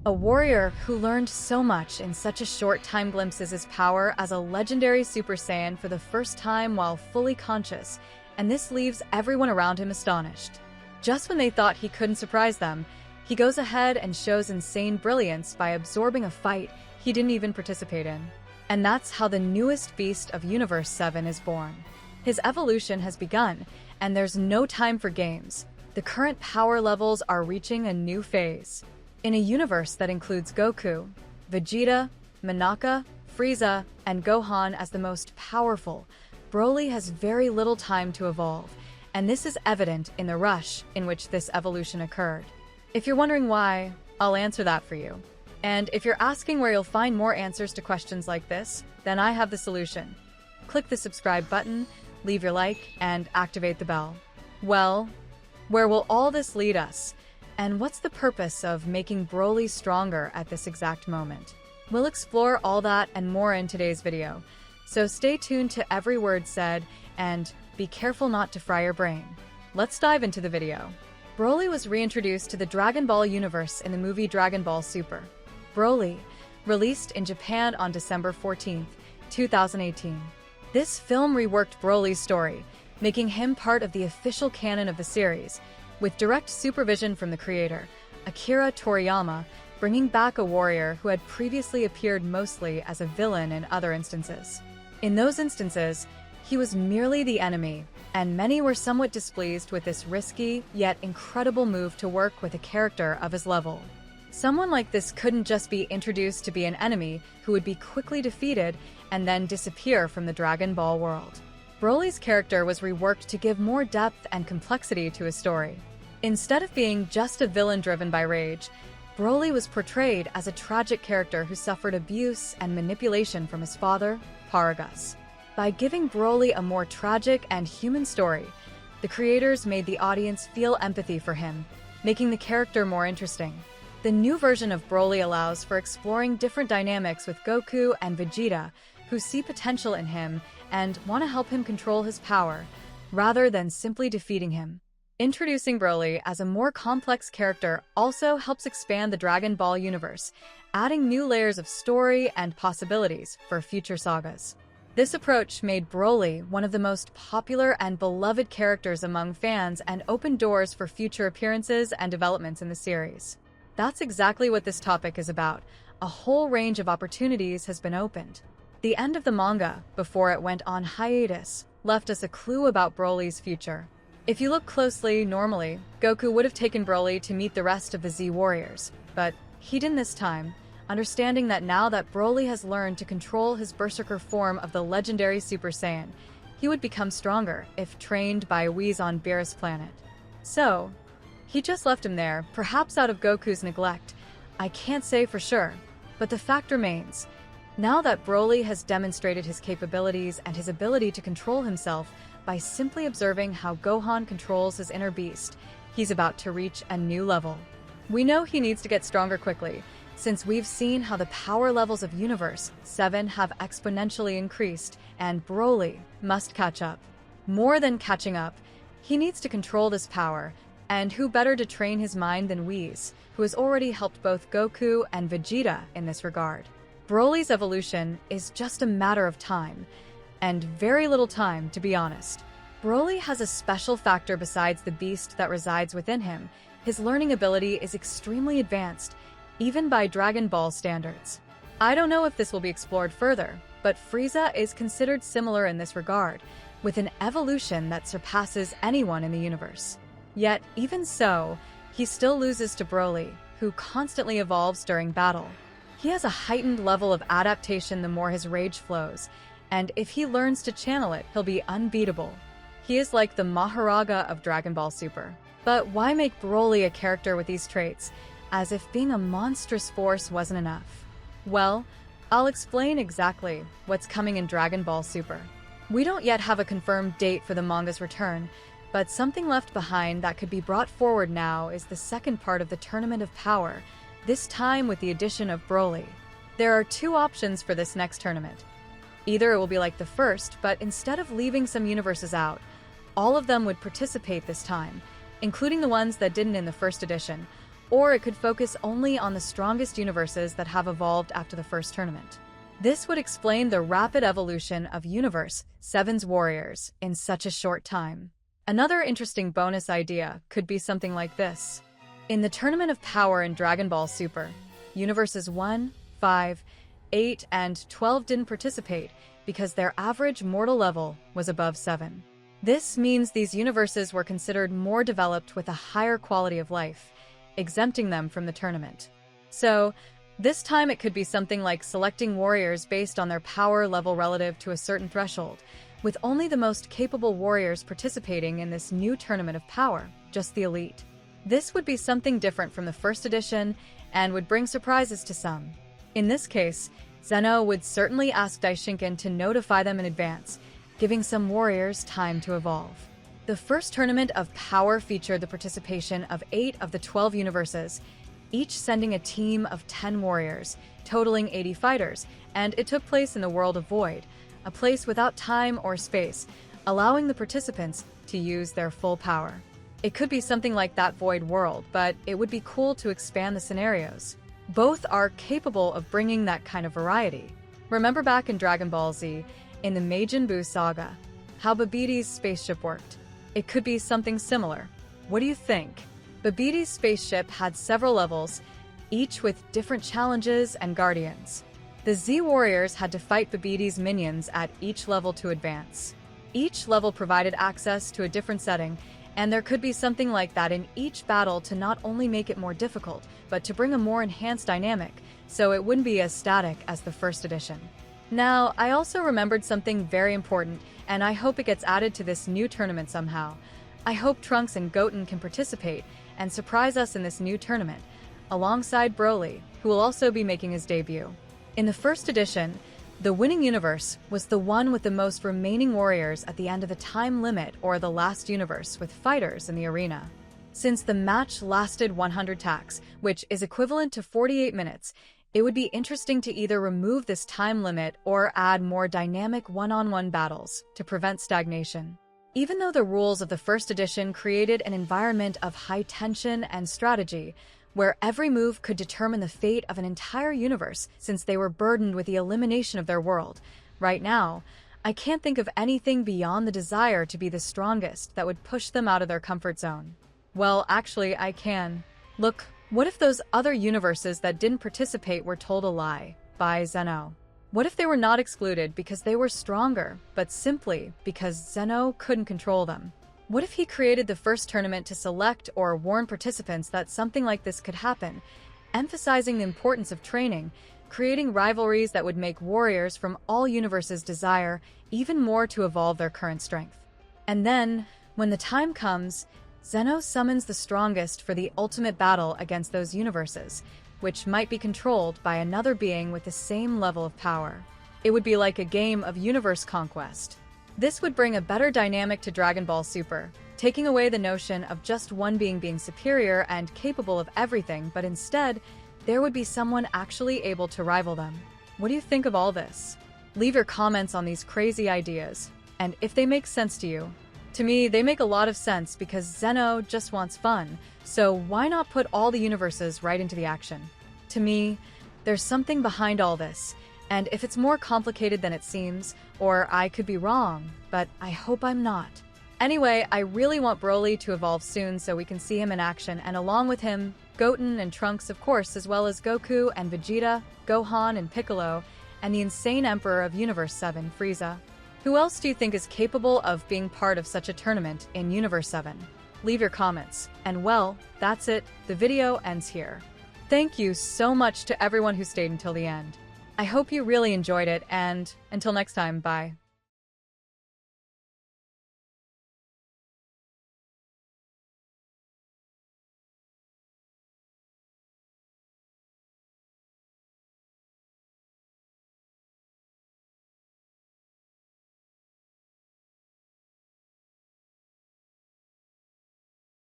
A warrior who learned so much in such a short time glimpses his power as a legendary Super Saiyan for the first time while fully conscious, and this leaves everyone around him astonished. Just when they thought he couldn't surprise them, he goes ahead and shows insane brilliance by absorbing a fight he didn't even participate in. And that's how the newest beast of Universe 7 is born. His evolution has begun, and there's no time for games. The current power levels are reaching a new phase. In a universe that includes Goku, Vegeta, Monaka, Frieza, and Gohan as the most powerful, Broly has very little time to evolve, and this is evident in the rush in which this evolution occurred. If you're wondering why, I'll answer that for you. And if you're asking where you'll find more answers to questions like this, then I have the solution. Click the subscribe button, leave your like, and activate the bell. Well, where will all this lead us? And what's the purpose of making Broly stronger at this exact moment? We'll explore all that and more in today's video, so stay tuned to every word said and be careful not to fry your brain. Let's dive into the video. Broly was reintroduced to the Dragon Ball universe in the movie Dragon Ball Super. Broly, released in Japan on December 14, 2018. This film reworked Broly's story, making him part of the official canon of the series, with direct supervision from the creator, Akira Toriyama, bringing back a warrior who had previously appeared mostly as a villain in other instances. In those instances, he was merely the enemy, and many were somewhat displeased with this risky, yet incredible move to work with a character of his level. Someone like this couldn't just be introduced to be an enemy who would be quickly defeated and then disappear from the Dragon Ball world. Broly's character was reworked to give more depth and complexity to his story. Instead of being just a villain driven by rage, Broly was portrayed as a tragic character who suffered abuse and manipulation from his father, Paragus. By giving Broly a more tragic and human story, the creators made the audience feel empathy for him, making the character more interesting. The new version of Broly allows for exploring different dynamics with Goku and Vegeta, who see potential in him and want to help him control his power, rather than simply defeating him. Introducing Broly as a more complex character also helps expand the Dragon Ball universe, adding new layers of story and possibilities for future sagas. This approach made Broly one of the most popular and beloved characters among fans and opened doors for future appearances and developments in the series. That's exactly what this topic is about. A whole range of opportunities has been opened. The end of the manga, before it went on hiatus, left us a clue about Broly's future. If you look closely, normally, Goku would have taken Broly to meet the rest of the Z Warriors, but he didn't this time, understanding that now that Broly has learned to control his berserker form of the legendary Super Saiyan, he would become stronger if trained by Whis on Beerus' planet. So, he just left him there, perhaps out of Goku's neglect. I can't say for sure, but the fact remains. Now that Broly has demonstrated his capabilities and his ability to control himself by simply observing how Gohan controls his inner beast, he's about to reach a new level. We know he needs to get stronger quickly, since we've seen how the power levels of Universe 7 have exponentially increased, and Broly must catch up. More than catching up, he needs to control this power, and who better to train his mind than Whis, who has already helped both Goku and Vegeta in this regard. Broly's evolution is just a matter of time, and very little time, to be honest. Broly has a special factor besides the beast that resides within him. His learning ability is extremely advanced, even by Dragon Ball standards. I don't know if this will be explored further, but Frieza is considered similar in this regard, with an evolution that surpasses anyone in the universe. Yet, even so, he still loses to Broly, who constantly evolves during battle. He has a heightened level of adaptation the more his rage flows, and if he learns to channel it, he'll be unbeatable. He is like the Maharaja of Dragon Ball Super. But why make Broly a character with these traits, as if being a monstrous force wasn't enough? Well, I'll explain exactly what's coming in Dragon Ball Super. We don't yet have a confirmed date for the manga's return, but something left behind that could be brought forward now is the second part of the Tournament of Power, this time with the addition of Broly. There are two options for this next tournament. Either it will be like the first, but instead of leaving some universes out, all of them would participate this time, including the ones that didn't in the first edition, or it could focus only on the strongest universes that have evolved after the first tournament. This would explain the rapid evolution of Universe 7's warriors in such a short time. Another interesting bonus idea could be something like this. In the Tournament of Power in Dragon Ball Super, Universes 1, 5, 8, and 12 didn't participate because their average mortal level was above 7. This means these universes were considered more developed with a higher quality of life, exempting them from the tournament. So, this time it could be something like selecting warriors based on their power level relative to a certain threshold, with only the most capable warriors participating in this new Tournament of Power, just the elite. This would be something different from the first edition and would bring surprises to some. In this case, Zeno would certainly ask Daishinkan to notify them in advance, giving some warriors time to evolve. The first Tournament of Power featured the participation of 8 of the 12 universes, each sending a team of 10 warriors, totaling 80 fighters, and it took place in the world of Void, a place without time or space, allowing the participants to use their full power. It could be something like that Void world, but it would be cool to expand the scenarios. Both are capable of bringing that kind of variety. Remember back in Dragon Ball Z, in the Majin Buu saga, how Babidis' spaceship worked? It could be something similar. What do you think? Babidis' spaceship had several levels, each with different challenges and guardians. The Z warriors had to fight Babidis' minions at each level to advance. Each level provided access to a different setting, and there could be something like that in each battle to not only make it more difficult, but to bring a more enhanced dynamic, so it wouldn't be as static as the first edition. Now, I also remembered something very important, and I hope it gets added to this new tournament somehow. I hope Trunks and Goten can participate and surprise us in this new tournament, alongside Broly, who will also be making his debut. In the first edition, the winning universe was the one with the most remaining warriors at the end of the time limit or the last universe with fighters in the arena. Since the match lasted 100 tacks, which is equivalent to 48 minutes, it would be interesting to either remove this time limit or add more dynamic one-on-one battles to prevent stagnation. Even though the rules of the first edition created an environment of high tension and strategy, where every move could determine the fate of an entire universe since they were burdened with the elimination of their world, right now, I can't think of anything beyond the desire to be the strongest that would push them out of their comfort zone. Well, actually, I can. Look, what if those other universes that didn't participate were told a lie by Zeno? What if they were not excluded because they were stronger, but simply because Zeno couldn't control them? What if he created the first tournament to select or warn participants that something like this could happen, emphasizing the importance of training, creating rivalries that would make warriors from all universes desire even more to evolve their current strength? And then, when the time comes, Zeno summons the strongest for the ultimate battle against those universes, which might be controlled by another being with the same level of power. It would be like a game of universe conquest. This would bring a better dynamic to Dragon Ball Super, taking away the notion of just one being superior and capable of everything, but instead, there would be someone actually able to rival them. What do you think of all this? Leave your comments on these crazy ideas, and if they make sense to you. To me, they make a lot of sense because Zeno just wants fun, so why not put all the universes right into the action? To me, there's something behind all this, and if it's more complicated than it seems, or I could be wrong, but I hope I'm not. Anyway, I really want Broly to evolve soon so we can see him in action, and along with him, Goten and Trunks of course, as well as Goku and Vegeta, Gohan and Piccolo, and the insane Emperor of Universe 7, Frieza. Who else do you think is capable of being part of such a tournament in Universe 7? Leave your comments. And well, that's it, the video ends here. Thank you so much to everyone who stayed until the end. I hope you really enjoyed it, and until next time, bye.